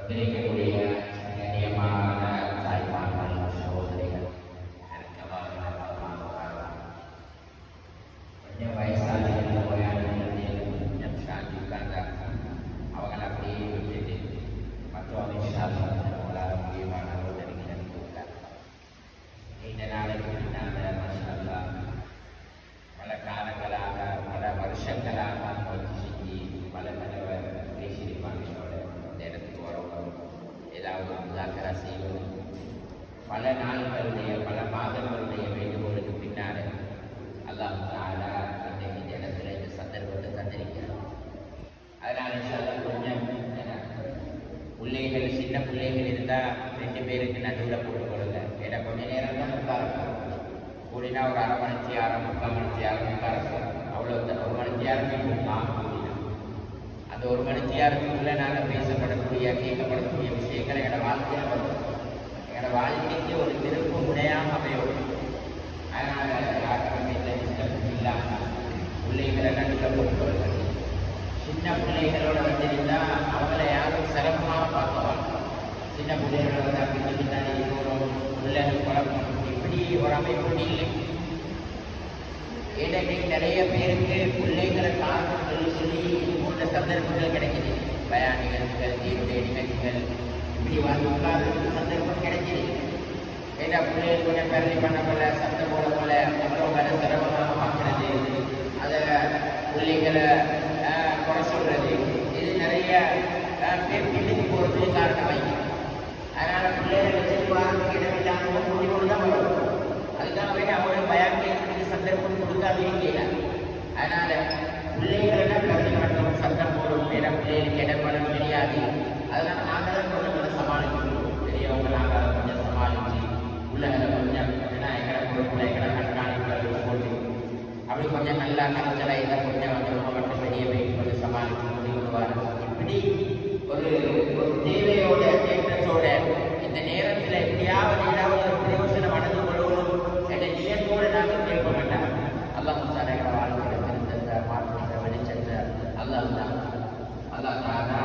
வந்திருக்கக்கூடிய கண்ணியமான தாய்மார்கள் சகோதரிகள் கொஞ்சம் வயசான கொஞ்சம் சாந்தி உட்கார்ந்தா அவங்கள அப்படியே விட்டுட்டு மற்றவங்க அவங்களால முடியுமான கொடுத்தார். நீண்ட நாளைக்கு பின்னால் மஷால்லா பல காலங்களாக பல வருஷங்களாக முயற்சி செஞ்சு பல தடவை பேசியிருப்பாங்க. இந்த இடத்துக்கு வரவும் ஏதாவது முதாக்கரா செய்வதும் பல நாட்களுடைய பல மாதங்களுடைய வேண்டுகோளுக்கு பின்னால் அல்லாஹ் தஆலா இந்த இடத்துல இந்த சந்தர்ப்பத்தை தந்திருக்கிறார். அதனால் கொஞ்சம் பிள்ளைகள் சின்ன பிள்ளைகள் இருந்தால் 2 பேருக்கு நடுவில் போட்டு கொடுங்க. ஏன்னா கொஞ்ச நேரம் தான் உட்காரணும். கூடினா ஒரு அரை மணிக்கு நேரம் 3/4 மணிக்கு நேரம் உட்காரணும். அவ்வளோதான். 1 மணிக்கு நேரமே கூடினா அந்த 1 மணிக்கு நேரத்துக்குள்ளே நாங்கள் பேசப்படக்கூடிய கேட்கப்படக்கூடிய விஷயங்கள் என்னோட வாழ்க்கையில் வரும். என்னோட வாழ்க்கைக்கு ஒரு திருப்பு முனையாக அமையும். அதனால் யாருக்குமே இல்லாமல் பிள்ளைகளை நடுவில் போட்டு கொடுங்க. சின்ன பிள்ளைகளோட வந்திருந்தால் அவங்கள யாரும் சிரமமாக பார்க்குவாங்க. சின்ன பிள்ளைகளோட பின்னாடி பிள்ளைகள் குழப்பம் இப்படி ஒரு அமைப்பு இல்லை. ஏனென்றைக்கு நிறைய பேருக்கு பிள்ளைகளை காரணம் சொல்லி இது போன்ற சந்தர்ப்பங்கள் கிடைக்குது. பயானிகள் தீருடைய நிகழ்ச்சிகள் இப்படி வந்து உட்கார்ந்து சந்தர்ப்பம் கிடைக்குது. ஏன்னா பிள்ளைகள் கொஞ்சம் பேரலி பண்ண போல சத்தம் போட போல அவ்வளோ வேற சிரமமாக பார்க்கறது, அதை பிள்ளைகளை குறை சொல்றது, இது நிறைய பேர் பின்னுக்கு போகிறதுக்கு காரணம் வைக்கும். அதனால் பிள்ளைகளை வச்சிருப்பாங்க இடமில்லாமல் முடிவோடு தான் வரும். அதுக்காக வேண்டி அவங்களோட பயம் கேட்கறதுக்கு சந்தர்ப்பம் கொடுக்காதீங்க. அதனால் பிள்ளைகளை கல்வி மட்டும் சத்தம் போடும். ஏன்னா பிள்ளைகளுக்கு இடப்படம் தெரியாது. அதனால் நாங்கள் தான் கொஞ்சம் சமாளிக்கணும். பெரியவங்க நாங்கள் கொஞ்சம் சமாளித்து உள்ளகளை கொஞ்சம் ஏன்னா எங்களை பொறுப்புல எங்களை கண்காணிப்பு போட்டு அப்படி கொஞ்சம் நல்லா கலைச்சலை இதை கொஞ்சம் மட்டும் பெரிய வெயிட் கொஞ்சம் சமாளித்து முடிவுவார். இப்படி ஒரு தேவையோட தேற்றத்தோட இந்த நேரத்தில் எப்படியாவது ஏதாவது ஒரு பிரயோசனம் அடைந்து கொள்ளணும் என்ற நியத்தோடு நாங்கள் கேட்க மாட்டாங்க. அல்லாஹ் எங்களை வாழ்க்கையை திருத்த மாற்றத்தை வெளிச்சத்தை அல்லாஹ் தானா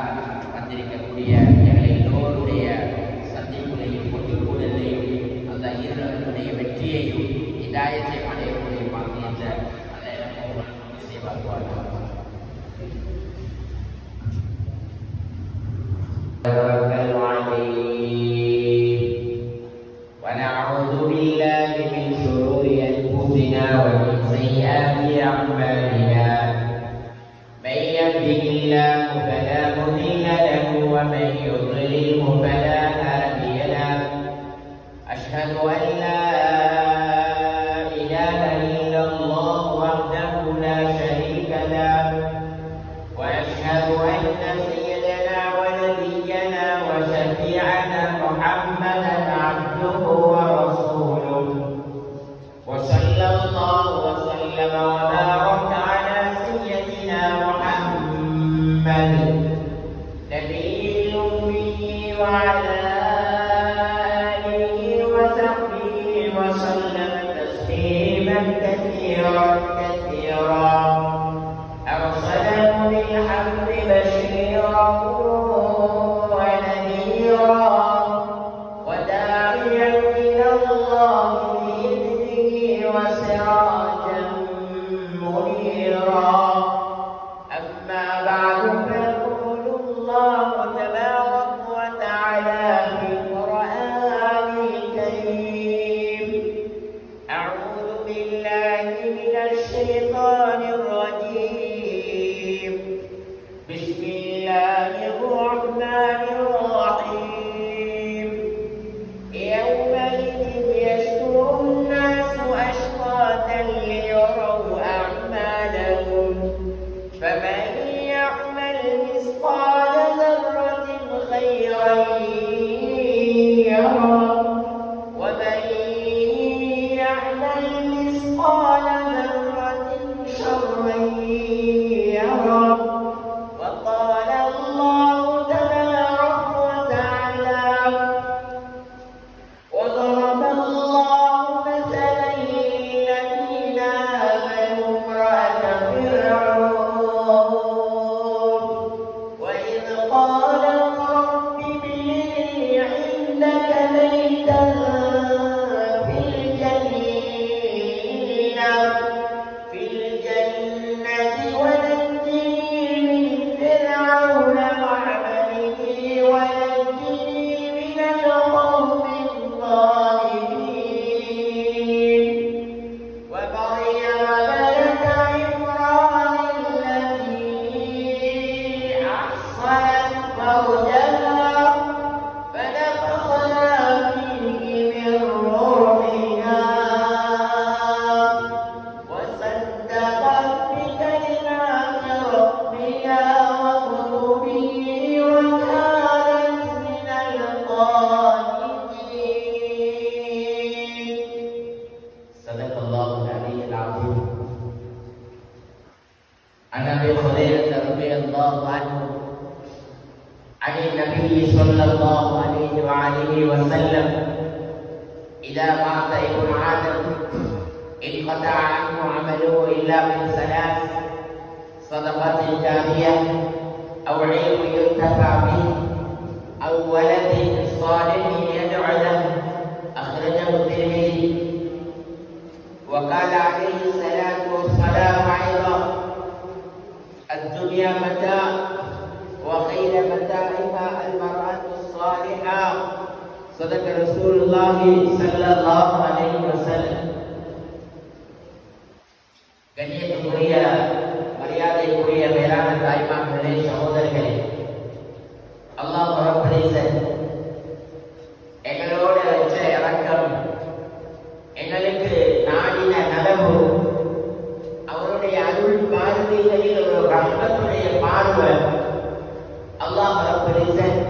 வந்திருக்கக்கூடிய எங்களை எல்லோருடைய சந்திப்புகளையும் ஒன்றுகூடலையும் அந்த இருவருடைய வெற்றியையும் இதாயத்தையும் அடையக்கூடிய பாக்கியத்தை அதை செய்வார்கள். ونعوذ بالله من شرور أنفسنا ومن سيئات أعمالنا من يهده الله فلا مضل له ومن يضلله فلا هادي له أشهد أن لا إله إلا الله وحده لا شريك له وأشهد أن سيدنا ونبينا وشفيعنا محمدا عبده ورسوله وصلى الله وسلم وبارك على سيدنا محمد نبي الأمي وعلى آله وصحبه وسلم تسليما كثيرا كثيرا. أرسله بالحق بشيرا ونذيرا وداعيا إلى الله بإذنه وسراجا منيرا. أما بعد فيقول الله تبارك وتعالى في القرآن الكريم: أعوذ بالله من الشيطان الرجيم. بسم الله الرحمن الرحيم. يومئذ يصدر الناس أشتاتا ليروا أعمالهم فمن يعمل مثقال ذرة خيرا يره ومن يعمل مثقال ذرة شرا يره. وقال الله تبارك وتعالى: وضرب الله مثلا للذين آمنوا امرأة فرعون عن ابي هريره رضي الله عنه عن النبي صلى الله عليه وآله وسلم اذا مات ابن آدم انقطع عنه عمله الا من ثلاث: صدقه جاريه او علم ينتفع به او ولد صالح يدعو له. اخرجه الترمذي. وقال عليه الصلاة والسلام أيضا: الدنيا متاع وخير متاعها المرأة الصالحة. صدق رسول الله صلى الله عليه وسلم. கண்ணியத்துக்குரிய மரியாதைக்குரிய மேலான தாய்மார்களே, சகோதரர்களே, அல்லாஹ் ரப்பல் இஸ்ஸத் எங்களோட வச்ச இரக்கம், எங்களுக்கு நாடின நலவு, அவருடைய அருள் பார்வைகளில் ஒரு ரஹ்மத்துடைய பார்வை, அல்லாஹ் ரப்பல் இஸ்ஸத்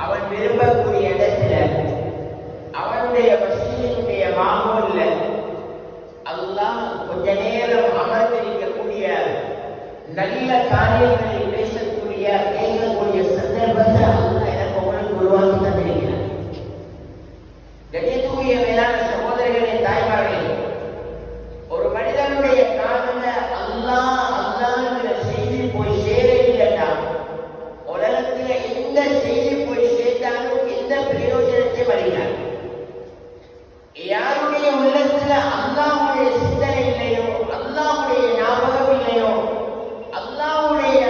அவன் விரும்பக்கூடிய இடத்துல, அவனுடைய வசதியினுடைய மாமூல்ல அல்லாஹ் கொஞ்ச நேரம் அமர்ந்திருக்கக்கூடிய, நல்ல காரியங்களை பேசக்கூடிய, கேட்கக்கூடிய சந்தர்ப்பத்தை அல்லாஹ் எனக்கு உங்களுக்கு உருவாக்கி தந்திருக்கிறார். கண்ணியத்துக்குரிய மேலான சகோதரர்களே, தாய்மார்களே, ஒரு மனிதனுடைய காதுல அல்லாஹ் அல்லாஹ்ங்கிற செய்தி போய் சேரவில்லைன்னா, உலகத்தில் எந்த செய்தி போய் சேர்ந்தாலும் எந்த பிரயோஜனத்தை வருகிறார். யாருடைய உள்ளத்துல அல்லாஹ்வுடைய சிந்தனை இல்லையோ, அல்லாஹ்வுடைய ஞாபகம் இல்லையோ, அல்லாஹ்வுடைய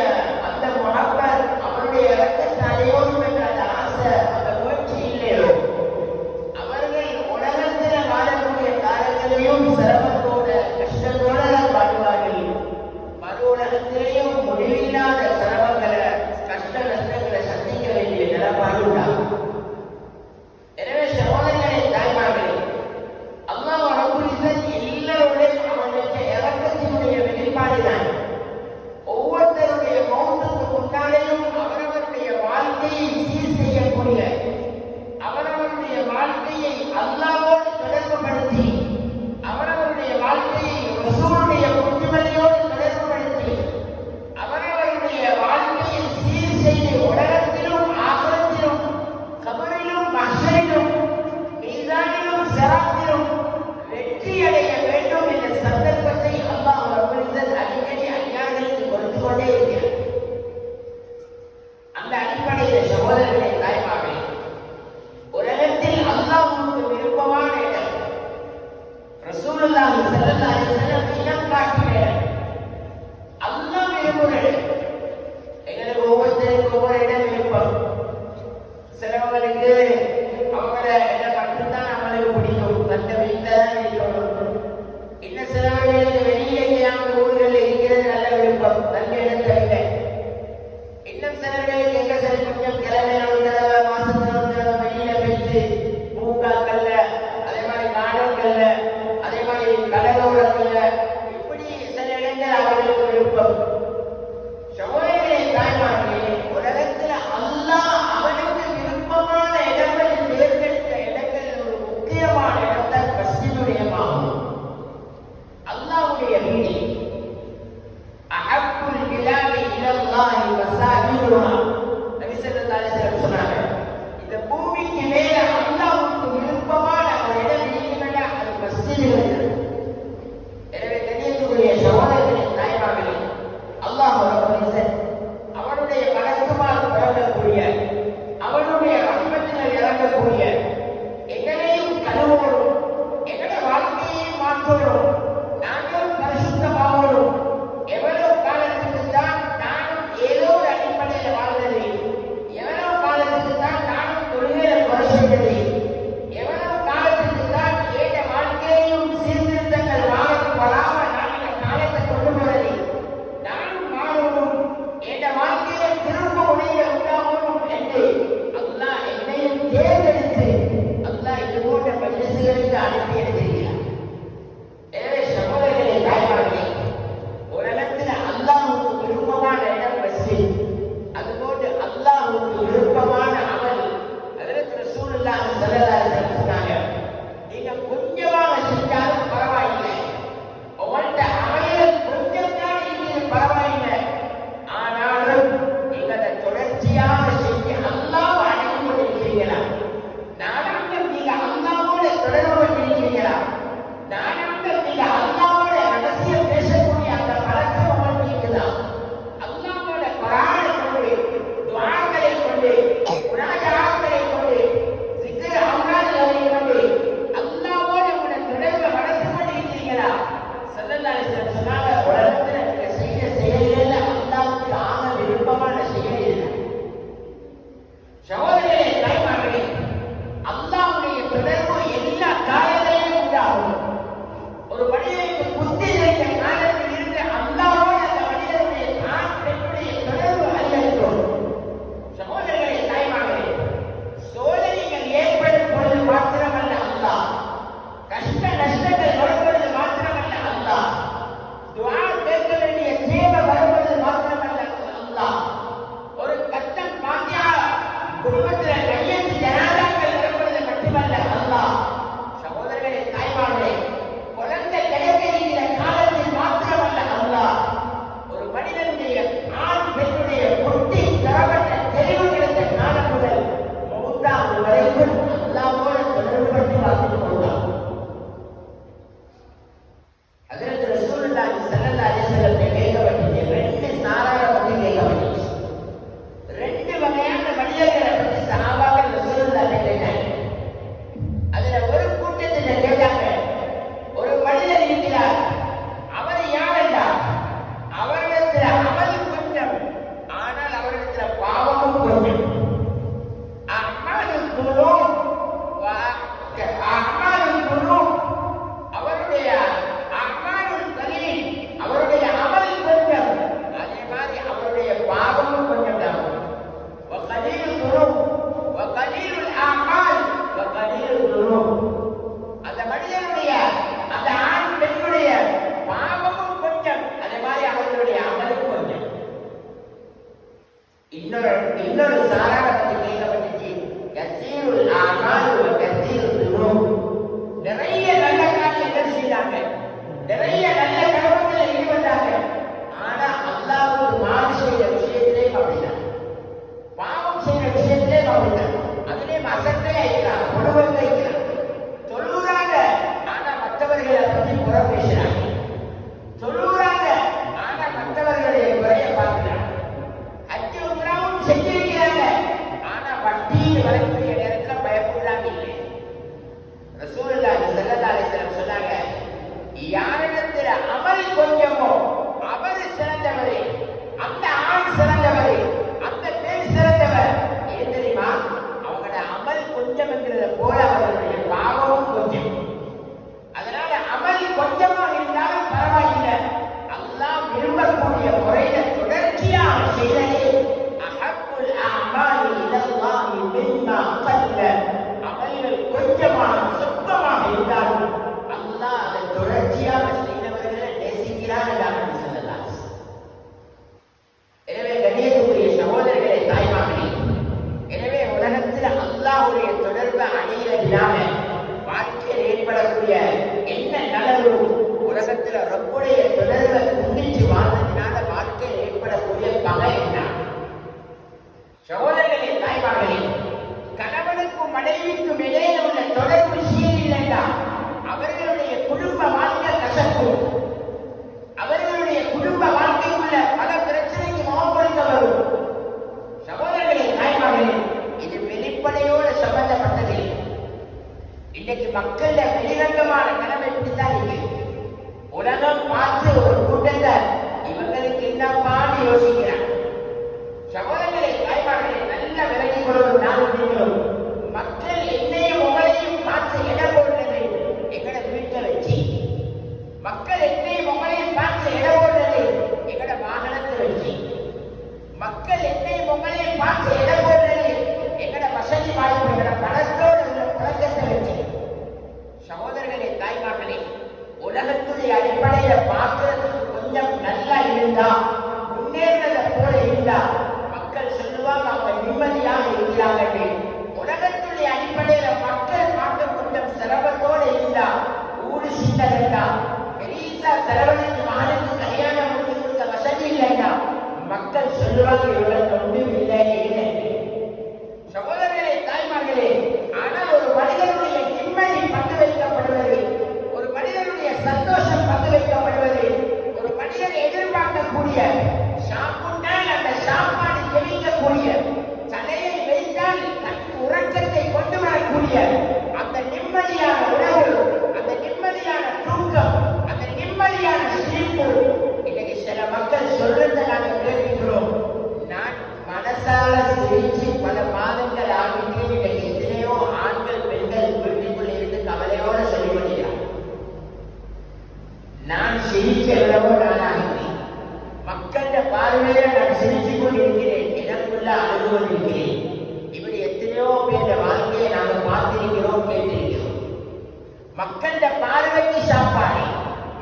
அந்த முஹப்பத், அவருடைய இரக்கத்தை அடையணும் என்ற அந்த ஆசை, அந்த முயற்சி இல்லையோ, அவர்கள் உலகத்துல வாழக்கூடிய காலங்களையும் சிரமத்தோட கஷ்டத்தோட வாழ்வார்கள். மறு உலகத்திலேயும் முடிவில்லாத சிரமங்களை, கஷ்ட நஷ்டங்களை சந்திக்க வேண்டிய நிலைப்பாடு உண்டாகும். எனவே சகோதரர்களே, தாய்மார்களே, அல்லாஹ் ரப்பல் இஸ்ஸத் எல்லோருடைய அவனுடைய இரக்கத்தினுடைய வெளிப்பாடுதான். ஒவ்வொருத்தருடைய மௌத்துக்கு முன்னாலேயும் அவரவருடைய வாழ்க்கையை சீர் செய்யக்கூடிய, அவரவருடைய வாழ்க்கையை அல்லாஹ்வோடு தொடர்புபடுத்தி, அவரவருடைய வாழ்க்கையை ரசூலுடைய புத்திமதியோடு தொடர்புபடுத்தி, அவரவருடைய வாழ்க்கையை சீர் செய்து உலகத்திலும் ஆகிரத்திலும் கபரிலும் மஹ்ஷரிலும் மீதானிலும் சிராத்திலும் வெற்றி அடைய வேண்டும் என்ற சந்தர்ப்பத்தை அல்லாஹ் ரப்பல் இஸ்ஸத் அடிக்கடி அடியார்களுக்கு கொடுத்து கொண்டே இருக்கிறார். அந்த அடிப்படையில் சகோதரர்களே, தாய்மார்களே, உலகத்தில் அல்லாஹ்வுக்கு விருப்பமான இடம், ரசூலுல்லாஹி ஸல்லல்லாஹு அலைஹி வஸல்லம் இனம் காட்டிய இடம், அல்லாஹ் விரும்புகிற இடம். எங்களுக்கு ஒவ்வொருத்தருக்கும் ஒவ்வொரு இடம் விருப்பம். சிலவங்களுக்கு அவங்கள இடம் மட்டும்தான் நம்மளுக்கு பிடிக்கும், தந்த வீட்டில் தான் இருக்கணும். இன்னும் சிலவர்களுக்கு வெளியே எங்கேயாவது ஊர்களில் இருக்கிறது நல்ல விருப்பம், நல்ல இடத்துல இல்லை. இன்னும் சிலர்களுக்கு எங்க சரி கொஞ்சம் கிழமையில ஒரு தடவை, மாசத்துல ஒரு தடவை வெளியில போயிட்டு பூங்காக்கள்ல, அதே மாதிரி காடுகள்ல, அதே மாதிரி கடலோரங்கள்ல, இப்படி சில இடங்கள் அவர்களுக்கு விருப்பம். சகோதரர்களே, தாய்மார்களே, உலகத்துல அல்லாஹ் அவனுக்கு விருப்பமான இடங்கள் தேர்ந்தெடுத்த இடங்கள் ஒரு முக்கியமான இடம்தான் மஸ்ஜிதுடைய மாஹூம், அல்லாஹ்வுடைய வீடு. அஹப்புல் பிலாதி இலல்லாஹி மஸாஜிதுஹா. நபி ஸல்லல்லாஹு அலைஹி வஸல்லம் சொன்னாங்க, இந்த பூமிக்கு மேல அல்லாஹ்வுக்கு விருப்பமான ஒரு இடம் இருக்குன்னா அது மஸ்ஜிதுகள். எனவே கண்ணியத்துக்குரிய சகோதரர்களே, தாய்மார்களே, இன்னொரு சாரார பற்றி கேட்கப்பட்டுச்சு. கசீருல் ஆமால் வ கசீருல் துனூப். நிறைய நல்ல காரியங்கள் செய்தாங்க, நிறைய நல்ல கர்மங்களை ஈடுபட்டாங்க. ஆனா அல்லாஹ்வுக்கு மாறு செய்த விஷயத்திலே அப்படிதான், பாவம் செய்த விஷயத்திலே அப்படிதான். அதிலே அசட்டையா இருக்கிறாங்க, உணவத்தை இருக்கிறாங்க, தொழுகிறாங்க. ஆனா மற்றவர்களை பற்றி புற பேசுறாங்க, தொழுகிறாங்க. ஆனா மற்றவர்களுடைய குறைய பார்க்கிறாங்க. ஹஜ் உம்ராவும் செஞ்சிருக்கிறாங்க. ஆனா வட்டியில் வரக்கூடிய நேரத்தில் பயப்படுறாங்க. இல்லை, ரசூலுல்லாஹி ஸல்லல்லாஹு அலைஹி வஸல்லம் சொன்னாங்க, யாரிடத்தில் அமல் கொஞ்சமோ அவர் சிறந்தவர், அந்த ஆண் சிறந்தவர், அந்த பெண் சிறந்தவர். ஏன் தெரியுமா? அவங்களோட அமல் கொஞ்சம் என்கிறத போல அவர்களுடைய பாவமும் கொஞ்சம். அதனால அமல் கொஞ்சமா இருந்தாலும் பரவாயில்லை, அல்லாஹ் விரும்பக்கூடிய முறையில தொடர்ச்சியாக செய்ததே அஹப்புல் அமாலி இலல்லாஹி மிம்மா கல்ல. அமல்கள் கொஞ்சமாக சொற்பமாக இருந்தாலும் அல்லாஹ் அதை தொடர்ச்சியாக செய்தவர்களை நேசிக்கிறார் என்று சொல்லலாம். எனவே கண்ணியத்துக்குரிய சகோதரர்களே, தாய்மார்களே, எனவே உலகத்தில் அல்லாஹ்வுடைய தொடர்பை அடைகிறதுனால வாழ்க்கையில் ஏற்படக்கூடிய என்ன நலவு, உலகத்தில் ரப்புடைய தொடர்பை துண்டிச்சு வாழ்ந்ததினால வாழ்க்கையில் ஏற்படக்கூடிய பகை என்ன? சகோதரர்களே, தாய்மார்களே, கணவனுக்கும் மனைவிக்கும் இடையில உள்ள தொடர்பு சீரில்லைண்டா அவர்களுடைய குடும்ப வாழ்க்கை கசக்கும். அவர்களுடைய குடும்ப வாழ்க்கைக்குள்ள பல பிரச்சனைக்கு முகம் கொடுக்க வரும். சகோதரர்களே, தாய்மார்களே, இது வெளிப்படையோடு சம்பந்தப்பட்டது. இன்னைக்கு மக்கள வெளிரங்கமான நிலைமை இப்படித்தான் இருக்கு. உலகம் பார்த்து ஒரு கூட்டத்தை இவங்களுக்கு என்னப்பான்னு யோசிக்கிறாங்க. சகோதரர்களே, தாய்மார்களே, நல்ல விலகிக் கொள்வது நானும் நீங்களும். மக்கள் என்னையும் உங்களையும் பார்த்து இடம் போடுறது எங்கட வீட்டை வச்சு. மக்கள் என்னையும் உங்களையும் பார்த்து இடம் போடுறது எங்கட வாகனத்தை வச்சு. மக்கள் என்னையும் உங்களையும் பார்த்து இடம் போடுறது எங்கட வசதி வாய்ப்பு, எங்கட பணத்தோடு உள்ள பழக்கத்தை வச்சு. சகோதரர்களே, தாய்மார்களே, உலகத்துடைய அடிப்படையில பார்க்கறதுக்கு கொஞ்சம் நல்லா இருந்தா, முன்னேறத போல இருந்தா மக்கள் சொல்லுவாங்க அவங்க நிம்மதியாக இருக்கிறாங்க. உலகத்துடைய அடிப்படையில மக்கள் பார்க்க கொஞ்சம் சிரமத்தோடு இருந்தா, ஊடு சிந்தா, பெரிய தலைவனுக்கு மகனுக்கு கல்யாணம் முடிச்சு கொடுக்க வசதி இல்லைன்னா மக்கள் சொல்லுவாங்க இவர்கள் ஒன்றும் இல்லை. சகோதரர்களே, தாய்மார்களே, ஆனால் ஒரு மனிதனுடைய நிம்மதி பங்கு வைக்கப்படுவது, ஒரு மனிதனுடைய சந்தோஷம் பங்கு வைக்கப்படுவது, ஒரு மனிதன் எதிர்பார்க்கக்கூடிய சாப்பிட்டால் அந்த சாப்பாடு ஜெபிக்கக்கூடிய, தலையை வைத்தால் தன் உறக்கத்தை கொண்டு வரக்கூடிய அந்த நிம்மதியான உணவு, அந்த நிம்மதியான தூக்கம், அந்த நிம்மதியான சிரிப்பு. இன்னைக்கு சில மக்கள் சொல்றதை நாங்கள் கேட்கிறோம். நான் மனசால சிரிச்சு பல மாதங்கள் ஆகிட்டு இன்னைக்கு எத்தனையோ ஆண்கள் பெண்கள் வீட்டுக்குள்ள இருந்து கவலையோட சொல்லி கொள்கிறார், நான் சிரிச்ச எவ்வளவோ நானாகிறேன், மக்கள பார்வையில நான் சிரிச்சு கொண்டிருக்கிறேன், எனக்குள்ள அழுது கொண்டிருக்கிறேன். இப்படி எத்தனையோ பேர் வாழ்க்கையை நாங்கள் பார்த்திருக்கிறோம், கேட்டிருக்கிறோம். மக்கள பார்வைக்கு சாப்பாடு,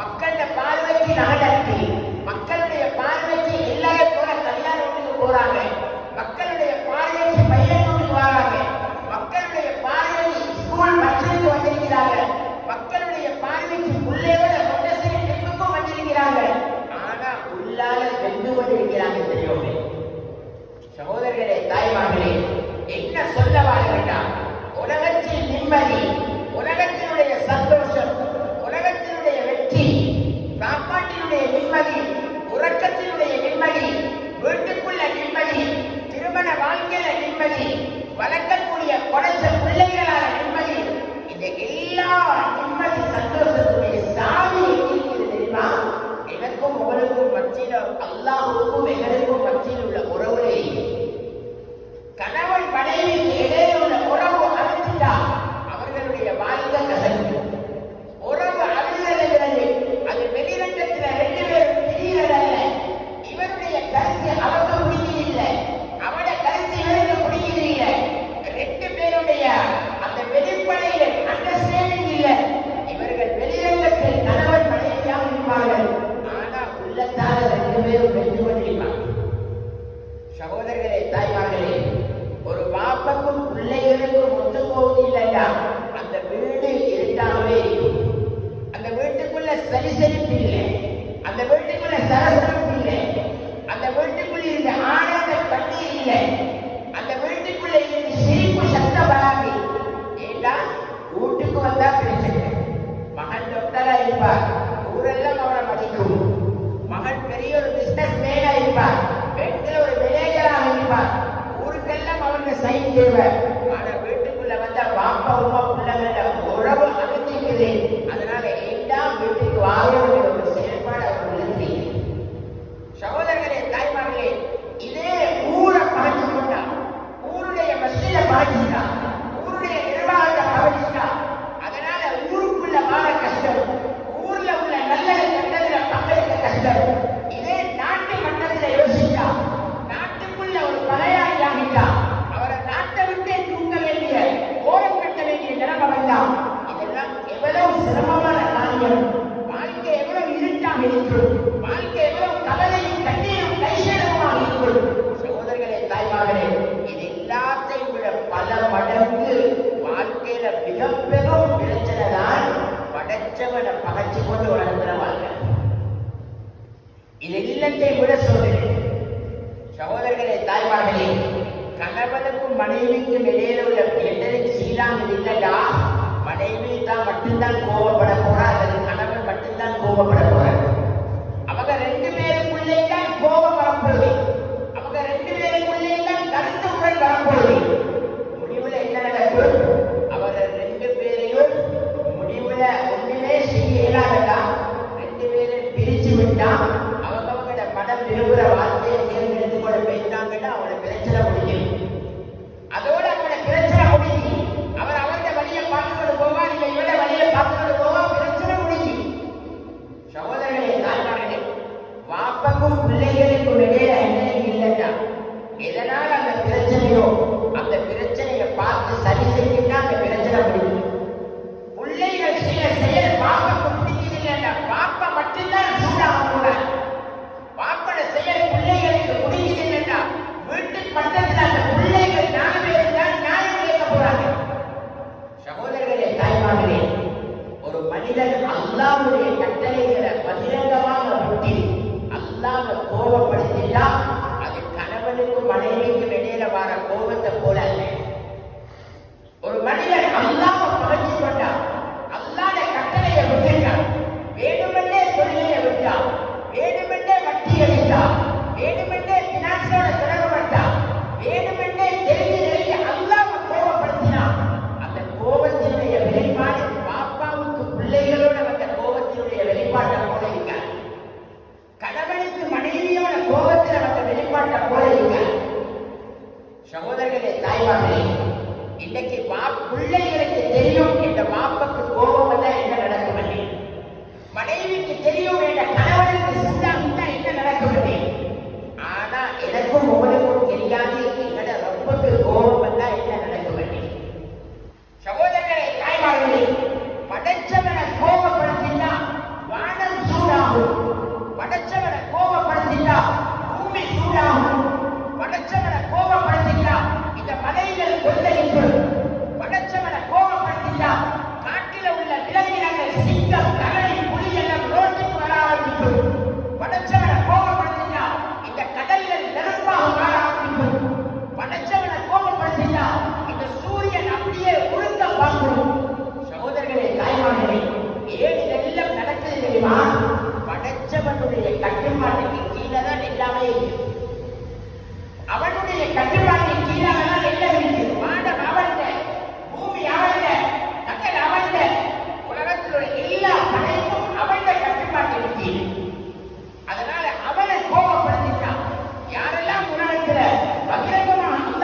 மக்கள பார்வைக்கு நாடகத்தை, மக்களுடைய பார்வைக்கு எல்லாரும் போல கல்யாணத்துக்கு போறாங்க, மக்களுடைய பார்வைக்கு பையனுக்கு வராங்க, மக்களுடைய பார்வைக்கு ஸ்கூல் பஸ்ஸுக்கு வந்திருக்கிறாங்க, மக்களுடைய பார்வைக்கு உள்ளேயோட கொண்டசரி ட்ரிப்புக்கும் வந்திருக்கிறாங்க. ஆனா உள்ளால வென்று கொண்டிருக்கிறாங்க. தெரியுமே சகோதரர்களே, தாய்மார்களே, என்ன சொல்ல வாருங்கட்டா, உலகத்தில் நிம்மதி, உலகத்தினுடைய சந்தோஷம், உலகத்தினுடைய வெற்றி, சாப்பாட்டினுடைய நிம்மதி, உறக்கத்தினுடைய நிம்மதி, வீட்டுக்குள்ள நிம்மதி, திருமண வாழ்க்கையில நிம்மதி, வளர்க்கக்கூடிய குறைச்ச பிள்ளைகளான நிம்மதி, இந்த எல்லா நிம்மதி சந்தோஷத்துடைய சாவி இருக்கிறது தெரியுமா? எனக்கும் உங்களுக்கும் மத்தியில, அல்லாஹுக்கும் எங்களுக்கும் மத்தியில் உள்ள உறவுலே. கணவன் மனைவிக்கு இடையே உள்ள உறவு அழுத்திட்டா அவர்களுடைய வாழ்க்கை கசக்கும். உறவு அழுகிறது, அது வெளிரங்கத்தில் ரெண்டு பேரும் பிரிகிறதல்ல. இவருடைய கருத்து அவங்க பிடிக்கவில்லை, அவட கருத்து இவருக்கு பிடிக்கவில்லை. ரெண்டு பேருடைய அந்த வெளிப்படையில அண்டர்ஸ்டாண்டிங் இல்லை. இவர்கள் வெளிரங்கத்தில் கணவன் மனைவியாக இருப்பார்கள், ஆனா உள்ளத்தால ரெண்டு பேரும் வென்று கொண்டிருப்பாங்க. சகோதரர்களே, தாய்மார்களே, ஒரு பாப்பக்கும் பிள்ளைகளுக்கும் ஒத்து போவது இல்லையா அந்த வீடு இருட்டாகவே இருக்கும். அந்த வீட்டுக்குள்ள சரிசரிப்பு இல்லை, அந்த வீட்டுக்குள்ள சரசரப்பு இல்லை, அந்த வீட்டுக்குள்ள இருந்த ஆனந்த கண்ணீர் இல்லை, அந்த வீட்டுக்குள்ள இருந்து சிரிப்பு சத்தம் வராது. ஏண்டா வீட்டுக்கு வந்தா பிரச்சனை. மகன் டாக்டரா இருப்பார், ஊரெல்லாம் அவரை மதிக்கும். மகன் பெரிய ஒரு பிசினஸ் மேனா இருப்பார், வீட்டுல ஒரு மேனேஜராக இருப்பார், ஊருக்கெல்லாம் அவருக்கு சைன் தேவை. ஆனா வீட்டுக்குள்ள வந்தா பாப்பா உமா பிள்ளைங்கள உறவு அனுமதிக்குது. அதனால ஏண்டா வீட்டுக்கு வாழக்கூடிய ஒரு செயல்பாடு அவர்களுக்கு. சகோதரர்களே, தாய்மார்களே, இதே ஊரை பழச்சு கொண்டா, ஊருடைய மஸ்ஜிதை பழச்சிட்டா, ஊருடைய நிர்வாகத்தை பழச்சிட்டா, அதனால ஊருக்குள்ள வாழ கஷ்டம், ஊர்ல உள்ள நல்லது கண்டதுல பங்களிக்க கஷ்டம். இதே நாட்டு மட்டத்தில் யோசிச்சா, நாட்டுக்குள்ள ஒரு பகையாளி ஆகிட்டா, அவரை நாட்டை விட்டே தூக்க வேண்டிய ஓரம் கட்ட வேண்டிய நிலைமை வந்தால் இதெல்லாம் எவ்வளவு சிரமமான காரியம். வாழ்க்கை எவ்வளவு இருட்டாக இருக்கும், வாழ்க்கை எவ்வளவு கவலையும் கண்ணீரும் கைசேதமாக இருக்கும். சகோதரர்களே, தாய்மார்களே, இது எல்லாத்தையும் விட பல மடங்கு வாழ்க்கையில மிக பெரும் பிரச்சனை தான் படைச்சவனை பகைச்சு கொண்டு உலகத்துல வாழ்க்கை. இது எல்லாத்தையும் விட சொல்றேன். சகோதரர்களே, தாய்மார்களே, கணவனுக்கும் மனைவிக்கும் இடையில உள்ள எண்டரின் சீலாங்க இல்லையா, மனைவி தான் மட்டும்தான் கோபப்பட போறா அல்லது கணவன் மட்டும்தான் கோபப்பட போறார். அவங்க ரெண்டு பேருக்குள்ளே தான் கோபம் வரப்போகுது, அவங்க ரெண்டு பேருக்குள்ளே தான் கருத்து முரண் வரப்போகுது. முடிவுல என்ன நடக்கும்? அவர் ரெண்டு பேரையும் முடிவுல ஒண்ணுமே செய்ய இயலாதா, ரெண்டு பேரும் பிரிச்சு விட்டா அவங்களோட மனம் விரும்புகிற வார்த்தையை தேர்ந்தெடுத்து கொண்டு போயிட்டாங்கன்னா அவங்களோட பிரச்சனை முடியும். அதோட அவங்களோட பிரச்சனை முடிஞ்சு அவர் அவருடைய வழியை பார்த்துக்கொண்டு போவா, நீங்க இவட வழியை பார்த்துக்கொண்டு போவா, பிரச்சனை முடிஞ்சு. சகோதரர்களே, தாய்மார்களே, வாப்பக்கும் பிள்ளைகளுக்கும் இடையில என்ன இல்லைன்னா எதனால் அந்த பிரச்சனையோ அந்த பிரச்சனையை பார்த்து சரி செஞ்சுட்டா அந்த பிரச்சனை முடியும். பிள்ளைகள் சில செயல் பாப்பாக்கு பிடிக்குது இல்லைன்னா பாப்பா மட்டும்தான் சூடாக கூடாது. பாப்பட செயல் பிள்ளைகளுக்கு பிடிக்குது இல்லைன்னா வீட்டுக்கு பக்கத்தில் அந்த பிள்ளைகள் 4 பேர் தான் நியாயம் கேட்க போறாங்க. சகோதரர்களே, தாய்மார்களே, ஒரு மனிதன் அல்லாஹ்வுடைய கட்டளைகளை பகிரங்கமாக விட்டு அல்லாஹ்வை கோபப்படுத்திட்டா அது கணவனுக்கும் மனைவிக்கும் இடையில வர கோபத்தை போல அல்ல. ஒரு மனிதன் அல்லாஹ்வை பகைச்சு கொண்டா, அல்லாஹ்வுடைய கட்டளையை விட்டுட்டா, வேணுமென்றே தொழிலை விட்டா, வேணுமென்றே வட்டி அளித்தா, வேணுமென்றே பினான்ஸோட தொடர்பட்டா, வேணுமென்றே தெரிஞ்சு அல்லாஹ்வை கோபப்படுத்தினா அந்த கோபத்தினுடைய வெளிப்பாடு பாப்பாவுக்கு பிள்ளைகளோட வந்த கோபத்தினுடைய வெளிப்பாட்டை போல இருக்காது. கணவனுக்கு மனைவியோட கோபத்தில் வந்த வெளிப்பாட்டை போல இருக்காது. சகோதரர்களே, தாய்மார்களே, இன்னைக்கு பிள்ளைகளுக்கு தெரியும் இந்த பாப்பாக்கு கோபம் வந்தா என்ன நடக்கும், மனைவிக்கு தெரியும் என்ற கணவனுக்கு சிந்தாமிட்டா என்ன நடக்கும். ஆனா எனக்கும் உங்களுக்கும் தெரியாது எங்களோட ரொம்பக்கு கோபம் வந்தா என்ன நடக்கும். சகோதரர்களே, தாய்மார்களே, படைச்சவனை கோபப்படுத்தினா வானம் சூடாகும், படைச்சவனை கோபப்படுத்தினா பூமி சூடாகும், படைச்சவனை கோபப்படுத்தினா இந்த மலைகள் கொந்தளிக்கும், படைச்சவனை கோபப்படுத்தினா காட்டில உள்ள விலங்கினங்கள் சிங்கம் கரடி புலி எல்லாம் ரோட்டுக்கு வர ஆரம்பிக்கும், படைச்சவனை கோபப்படுத்தினா இந்த கடல்கள் நெருப்பாக மாற ஆரம்பிக்கும், படைச்சவனை கோபப்படுத்தினா இந்த சூரியன் அப்படியே உருக்க பார்க்கும். சகோதரர்களே, தாய்மார்களே, ஏன் இதெல்லாம் நடக்குது தெரியுமா? படைச்சவனுடைய கட்டுப்பாட்டுக்கு கீழே தான் எல்லாமே இருக்கு.